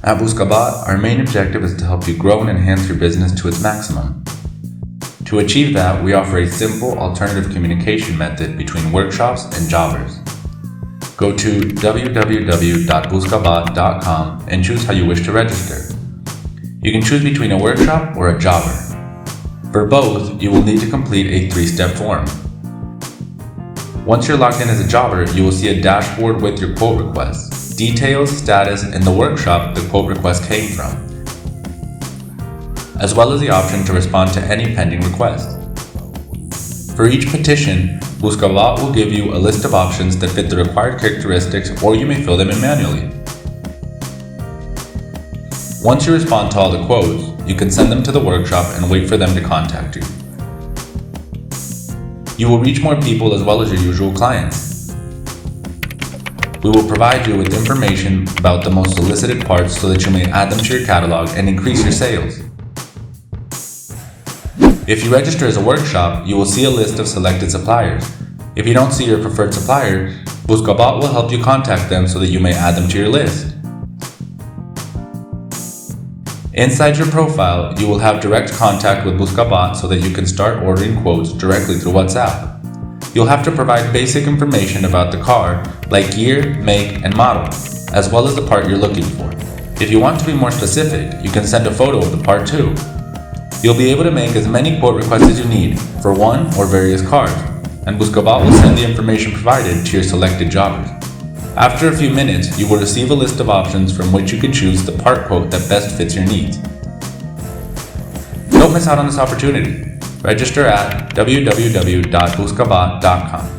At Buscabot, our main objective is to help you grow and enhance your business to its maximum. To achieve that, we offer a simple alternative communication method between workshops and jobbers. Go to www.buscabot.com and choose how you wish to register. You can choose between a workshop or a jobber. For both, you will need to complete a 3-step form. Once you're logged in as a jobber, you will see a dashboard with your quote requests, details, status, and the workshop the quote request came from, as well as the option to respond to any pending requests. For each petition, Buscabot will give you a list of options that fit the required characteristics, or you may fill them in manually. Once you respond to all the quotes, you can send them to the workshop and wait for them to contact you. You will reach more people as well as your usual clients. We will provide you with information about the most solicited parts so that you may add them to your catalog and increase your sales. If you register as a workshop, you will see a list of selected suppliers. If you don't see your preferred supplier, Buscabot will help you contact them so that you may add them to your list. Inside your profile, you will have direct contact with Buscabot so that you can start ordering quotes directly through WhatsApp. You'll have to provide basic information about the car, like year, make, and model, as well as the part you're looking for. If you want to be more specific, you can send a photo of the part too. You'll be able to make as many quote requests as you need for one or various cars, and Buscabot will send the information provided to your selected jobbers. After a few minutes, you will receive a list of options from which you can choose the part quote that best fits your needs. Don't miss out on this opportunity. Register at www.buscabot.com.